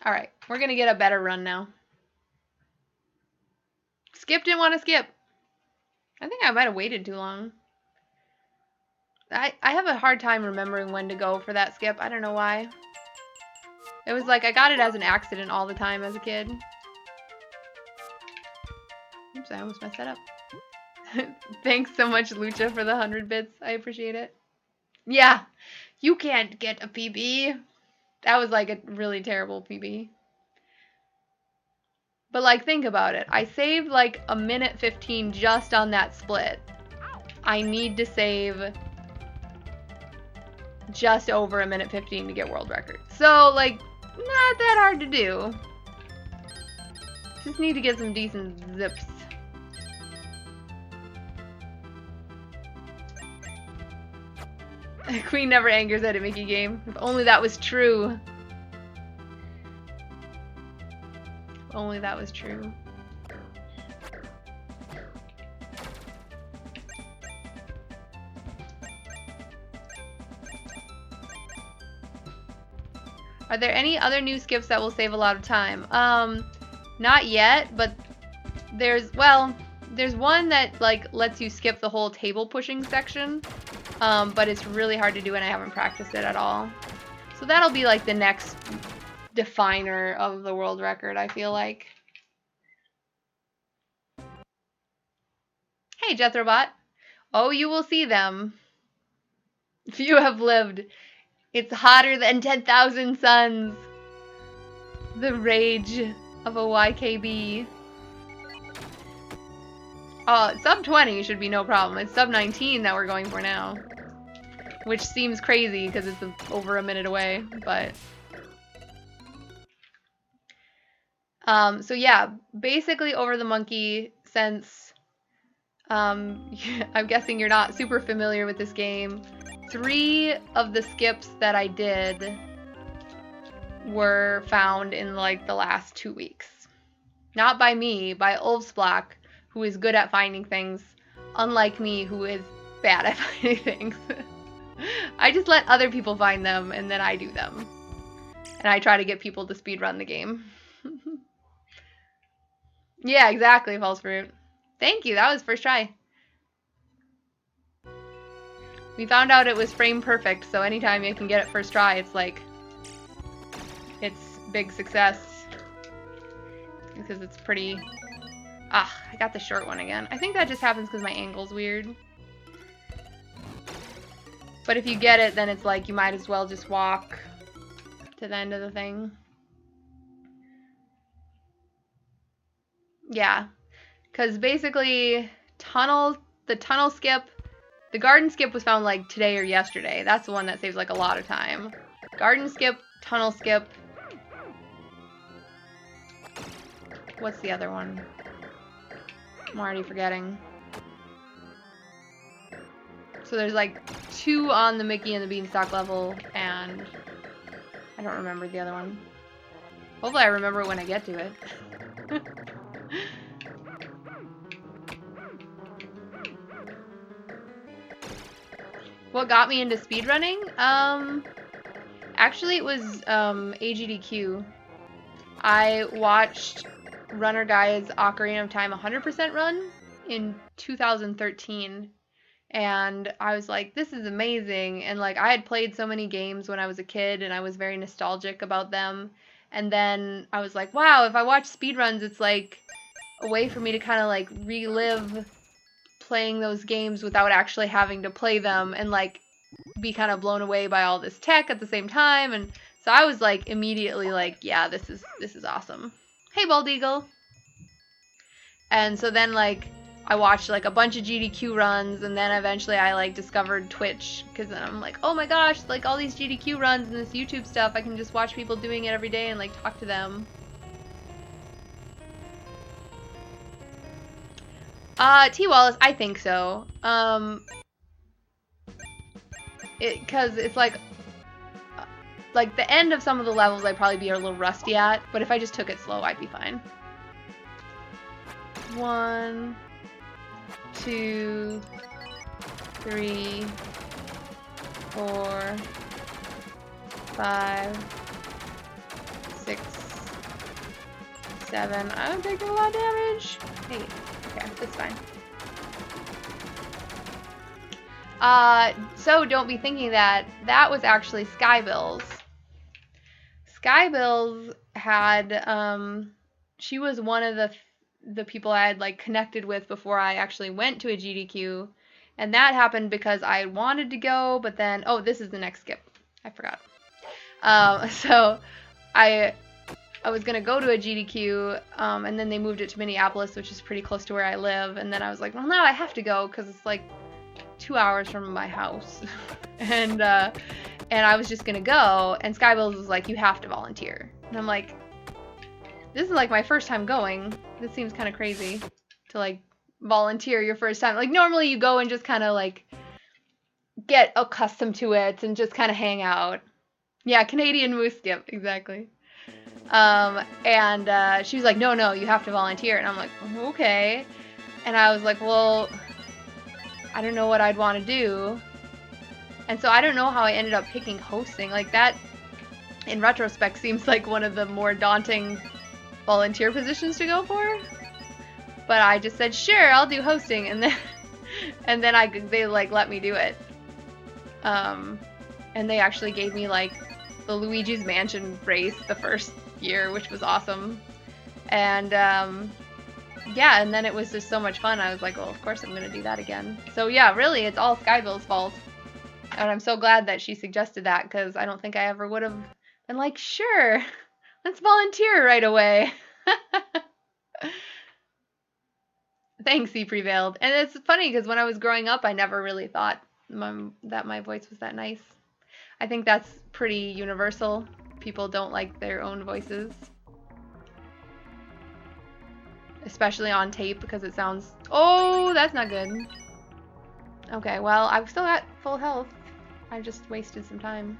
Alright, we're gonna get a better run now. Skip didn't want to skip. I think I might have waited too long. I have a hard time remembering when to go for that skip. I don't know why. It was like I got it as an accident all the time as a kid. Oops, I almost messed that up. Thanks so much, Lucha, for the 100 bits. I appreciate it. Yeah, you can't get a PB. That was like a really terrible PB. But like, think about it. I saved like a minute 15 just on that split. I need to save just over a minute 15 to get world record. So like, not that hard to do. Just need to get some decent zips. Queen never angers at a Mickey game. If only that was true. If only that was true. Are there any other new skips that will save a lot of time? Not yet, but there's one that like lets you skip the whole table pushing section. But it's really hard to do and I haven't practiced it at all. So that'll be like the next definer of the world record, I feel like. Hey, Jethrobot. Oh, you will see them. Few have lived. It's hotter than 10,000 suns. The rage of a YKB. Sub 20 should be no problem. It's sub 19 that we're going for now. Which seems crazy because it's over a minute away, but... so yeah, basically Over the Monkey, since I'm guessing you're not super familiar with this game, 3 of the skips that I did were found in like the last 2 weeks. Not by me, by Ulfsblock, who is good at finding things, unlike me, who is bad at finding things. I just let other people find them, and then I do them. And I try to get people to speedrun the game. Yeah, exactly, False Fruit. Thank you, that was first try. We found out it was frame perfect, so anytime you can get it first try, it's like... it's big success. Because it's pretty... Ah, I got the short one again. I think that just happens because my angle's weird. But if you get it, then it's like you might as well just walk to the end of the thing. Yeah. Because basically, the tunnel skip, the garden skip was found like today or yesterday. That's the one that saves like a lot of time. Garden skip, tunnel skip. What's the other one? I'm already forgetting. So there's like 2 on the Mickey and the Beanstalk level, and I don't remember the other one. Hopefully I remember it when I get to it. What got me into speedrunning? Actually it was AGDQ. I watched Runner Guy's Ocarina of Time 100% run in 2013. And I was like, this is amazing. And like, I had played so many games when I was a kid and I was very nostalgic about them. And then I was like, wow, if I watch speedruns, it's like a way for me to kind of like relive playing those games without actually having to play them and like be kind of blown away by all this tech at the same time. And so I was like immediately like, yeah, this is awesome. Hey, Bald Eagle. And so then like I watched like a bunch of GDQ runs, and then eventually I like discovered Twitch, because then I'm like, oh my gosh, like all these GDQ runs and this YouTube stuff, I can just watch people doing it every day and like talk to them. T Wallace, I think so. Because it's like the end of some of the levels I'd probably be a little rusty at, but if I just took it slow, I'd be fine. 1, 2, 3, 4, 5, 6, 57. I'm taking a lot of damage. Hey, okay, that's fine. So don't be thinking that was actually Skybill's. Skybill's had, she was one of the people I had like connected with before I actually went to a GDQ. And that happened because I wanted to go, but then, oh, this is the next skip. I forgot. So I was going to go to a GDQ, and then they moved it to Minneapolis, which is pretty close to where I live. And then I was like, well, now I have to go because it's like 2 hours from my house. and I was just going to go. And Skybills was like, you have to volunteer. And I'm like, this is like my first time going. This seems kind of crazy to like volunteer your first time. Like normally you go and just kind of like get accustomed to it and just kind of hang out. Yeah, Canadian moose skip, exactly. And she was like, no, you have to volunteer. And I'm like, okay. And I was like, well, I don't know what I'd want to do. And so I don't know how I ended up picking hosting. Like that, in retrospect, seems like one of the more daunting volunteer positions to go for. But I just said, sure, I'll do hosting. And then they like let me do it. And they actually gave me like the Luigi's Mansion race the first year, which was awesome. And yeah, and then it was just so much fun. I was like, well, of course I'm going to do that again. So yeah, really, it's all Skybill's fault. And I'm so glad that she suggested that, because I don't think I ever would have been like, sure, let's volunteer right away. Thanks, he prevailed. And it's funny, because when I was growing up, I never really thought that my voice was that nice. I think that's pretty universal. People don't like their own voices. Especially on tape, because it sounds... Oh, that's not good. Okay, well, I've still got full health. I just wasted some time.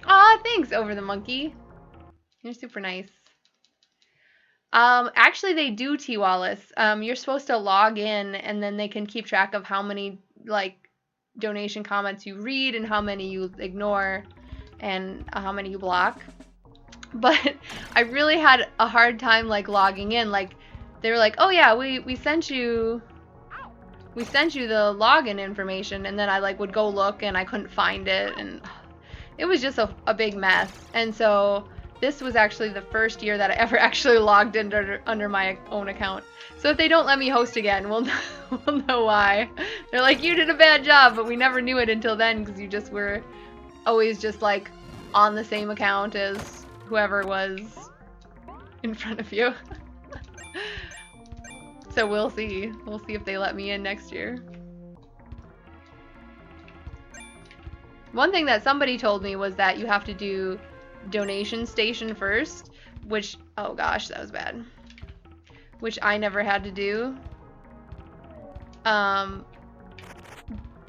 Aw, thanks, Over the Monkey. You're super nice. Actually, they do, T. Wallace. You're supposed to log in, and then they can keep track of how many, like, donation comments you read and how many you ignore and how many you block. But I really had a hard time like logging in. Like they were like, oh yeah, we sent you the login information, and then I like would go look and I couldn't find it, and it was just a big mess. And so this was actually the first year that I ever actually logged in under my own account. So if they don't let me host again, we'll know why. They're like, you did a bad job, but we never knew it until then, because you just were always just like on the same account as whoever was in front of you. So we'll see. We'll see if they let me in next year. One thing that somebody told me was that you have to do donation station first, which, oh gosh, that was bad. Which I never had to do.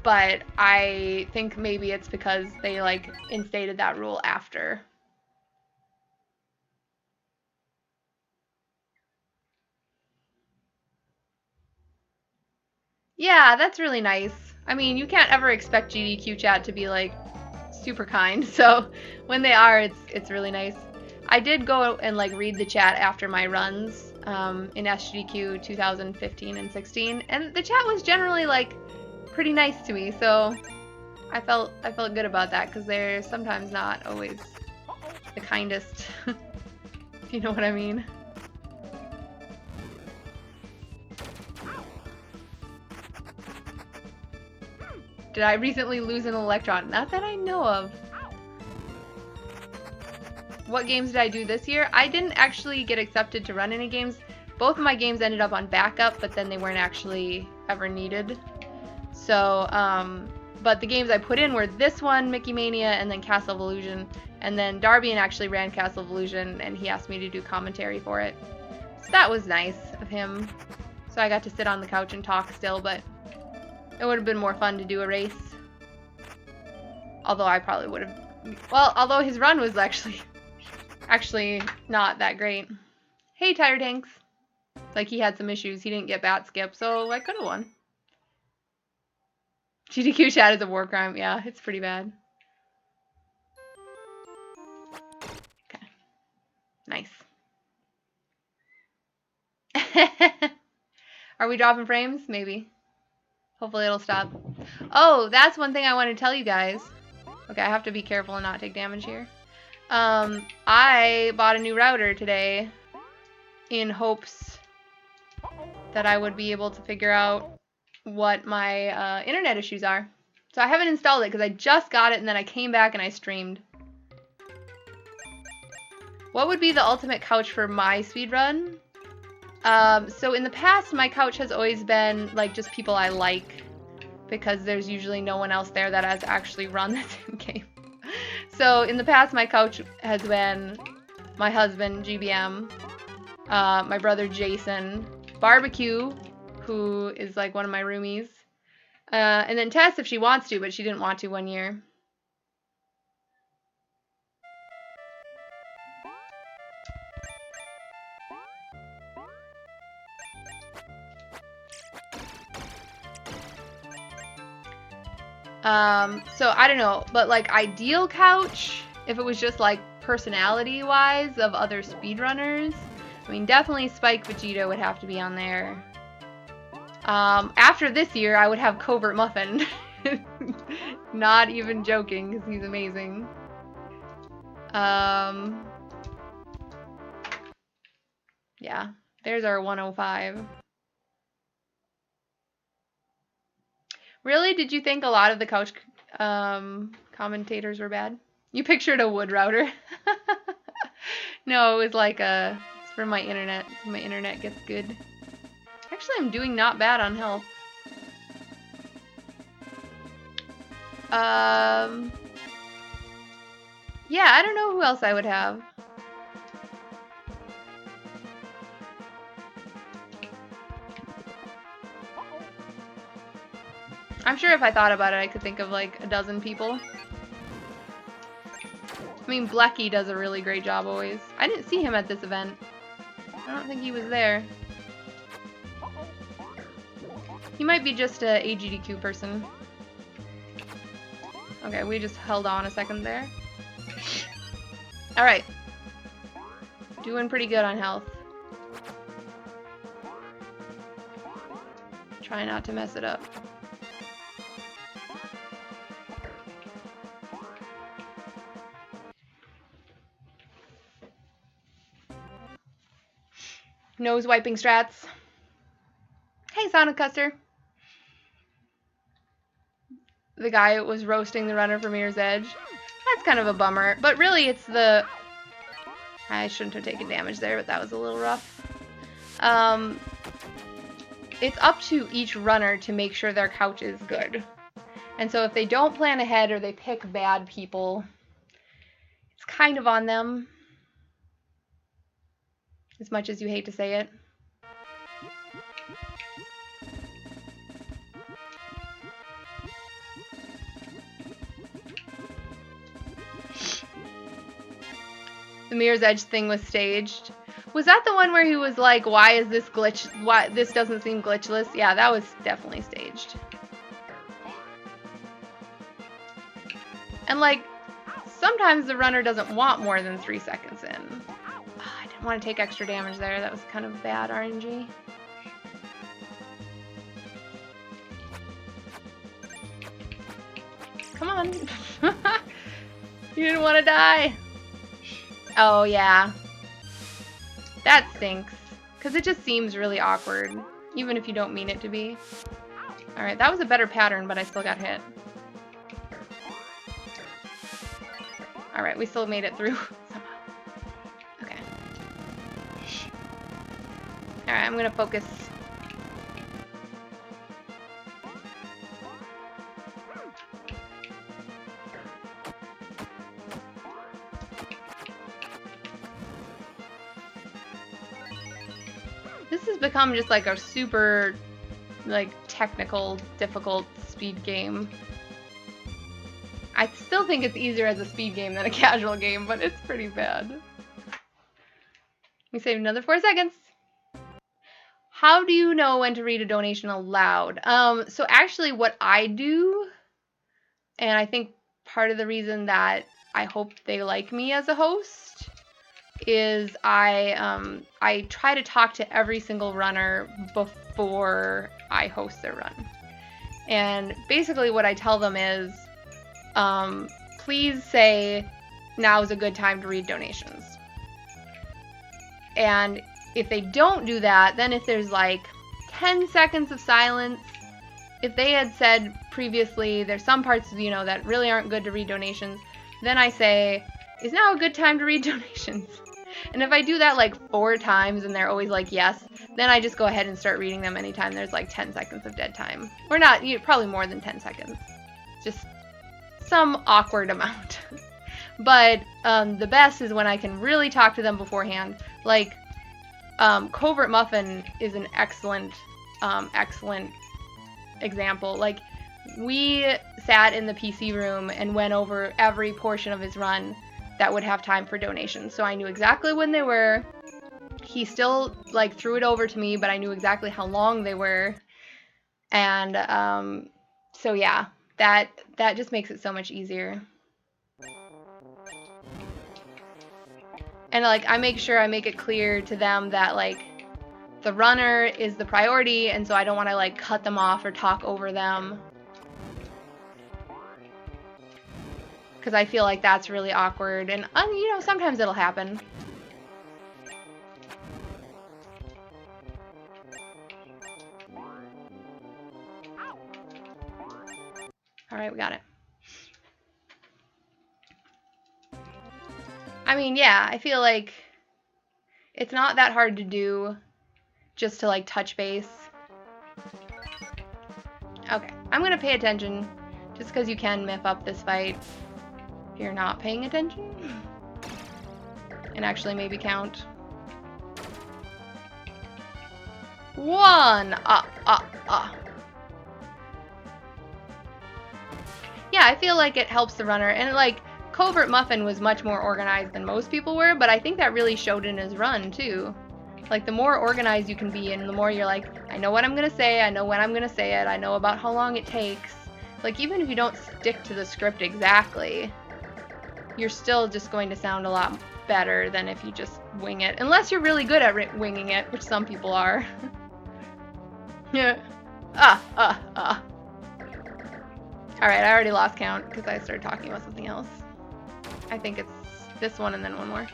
But I think maybe it's because they like instated that rule after. Yeah, that's really nice. I mean, you can't ever expect GDQ chat to be like super kind, so when they are, it's really nice. I did go and like read the chat after my runs in SGDQ 2015 and 16, and the chat was generally like pretty nice to me, so I felt good about that, because they're sometimes not always the kindest, if you know what I mean. Did I recently lose an electron? Not that I know of. What games did I do this year? I didn't actually get accepted to run any games. Both of my games ended up on backup, but then they weren't actually ever needed. So, but the games I put in were this one, Mickey Mania, and then Castle of Illusion. And then Darbian actually ran Castle of Illusion, and he asked me to do commentary for it. So that was nice of him. So I got to sit on the couch and talk still, but it would have been more fun to do a race. Although I probably would have... Well, although his run was actually not that great. Hey, Tire Tanks. Like, he had some issues. He didn't get bat skip, so I could have won. GDQ chat is a war crime. Yeah, it's pretty bad. Okay. Nice. Are we dropping frames? Maybe. Hopefully it'll stop. Oh, that's one thing I want to tell you guys. Okay, I have to be careful and not take damage here. I bought a new router today in hopes that I would be able to figure out what my internet issues are. So I haven't installed it because I just got it and then I came back and I streamed. What would be the ultimate couch for my speedrun? So in the past, my couch has always been like just people I like, because there's usually no one else there that has actually run the same game. So in the past, my couch has been my husband, GBM, my brother, Jason, Barbecue, who is like one of my roomies, and then Tess if she wants to, but she didn't want to one year. So I don't know, but like ideal couch, if it was just like personality-wise of other speedrunners, I mean, definitely Spike Vegeta would have to be on there. After this year, I would have Covert Muffin. Not even joking, because he's amazing. Yeah, there's our 105. Really? Did you think a lot of the couch commentators were bad? You pictured a wood router. No, it was like it's for my internet, so my internet gets good. Actually, I'm doing not bad on health. Yeah, I don't know who else I would have. I'm sure if I thought about it, I could think of like a dozen people. I mean, Blecky does a really great job always. I didn't see him at this event. I don't think he was there. He might be just a AGDQ person. Okay, we just held on a second there. Alright. Doing pretty good on health. Try not to mess it up. Nose wiping strats. Hey, Sonic Custer. The guy was roasting the runner for Mirror's Edge. That's kind of a bummer. But really, it's the... I shouldn't have taken damage there, but that was a little rough. It's up to each runner to make sure their couch is good. And so if they don't plan ahead or they pick bad people, it's kind of on them. As much as you hate to say it. The Mirror's Edge thing was staged. Was that the one where he was like, why is this glitch, why this doesn't seem glitchless? Yeah, that was definitely staged. And like, sometimes the runner doesn't want more than 3 seconds in. Oh, I didn't want to take extra damage there. That was kind of bad RNG. Come on. You didn't want to die. Oh, yeah. That stinks. Because it just seems really awkward. Even if you don't mean it to be. Alright, that was a better pattern, but I still got hit. Alright, we still made it through somehow. Okay. Alright, I'm gonna focus. This has become just like a super, like, technical, difficult speed game. I still think it's easier as a speed game than a casual game, but it's pretty bad. We saved another 4 seconds. How do you know when to read a donation aloud? So actually what I do, and I think part of the reason that I hope they like me as a host, is I try to talk to every single runner before I host their run. And basically what I tell them is, please say now's a good time to read donations. And if they don't do that, then if there's like 10 seconds of silence, if they had said previously there's some parts, that really aren't good to read donations, then I say, is now a good time to read donations? And if I do that like 4 times and they're always like yes, then I just go ahead and start reading them anytime there's like 10 seconds of dead time. Or not, probably more than 10 seconds. Just some awkward amount. But the best is when I can really talk to them beforehand. Like, Covert Muffin is an excellent example. Like, we sat in the PC room and went over every portion of his run that would have time for donations. So I knew exactly when they were. He still like threw it over to me, but I knew exactly how long they were. And so yeah, that just makes it so much easier. And like I make sure I make it clear to them that like the runner is the priority, and so I don't want to like cut them off or talk over them. Because I feel like that's really awkward, and sometimes it'll happen. Alright, we got it. I mean, yeah, I feel like it's not that hard to do just to like touch base. Okay, I'm gonna pay attention just because you can miff up this fight if you're not paying attention. And actually maybe count. 1! Yeah, I feel like it helps the runner, and like Covert Muffin was much more organized than most people were, but I think that really showed in his run too. Like the more organized you can be, and the more you're like, I know what I'm gonna say, I know when I'm gonna say it, I know about how long it takes. Like even if you don't stick to the script exactly, you're still just going to sound a lot better than if you just wing it. Unless you're really good at winging it, which some people are. Yeah. Alright, I already lost count because I started talking about something else. I think it's this one and then one more.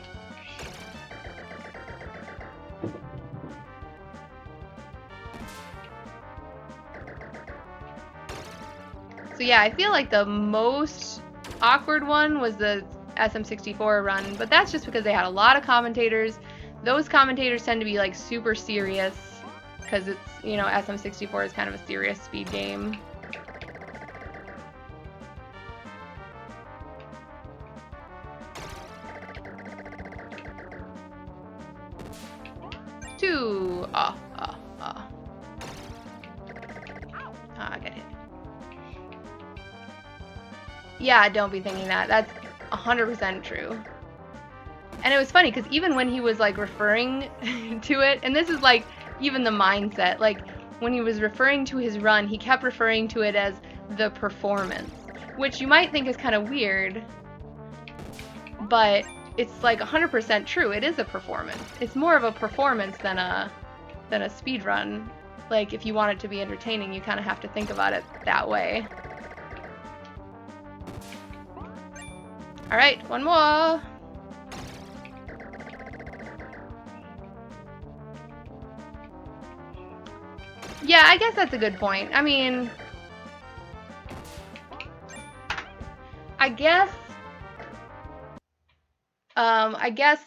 So yeah, I feel like the most awkward one was the SM64 run, but that's just because they had a lot of commentators. Those commentators tend to be like super serious because it's, SM64 is kind of a serious speed game. I got hit. Yeah, don't be thinking that. That's 100% true. And it was funny because even when he was like referring to it, and this is like even the mindset, like when he was referring to his run, he kept referring to it as the performance, which you might think is kind of weird, but it's like 100% true. It is a performance. It's more of a performance than a speed run. Like if you want it to be entertaining, you kind of have to think about it that way. All right, one more. Yeah, I guess that's a good point. I mean, I guess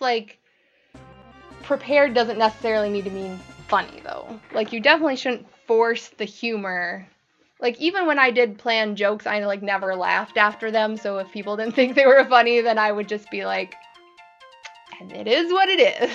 like prepared doesn't necessarily need to mean funny though. Like you definitely shouldn't force the humor. Like even when I did plan jokes, I like never laughed after them. So if people didn't think they were funny, then I would just be like, and it is what it is.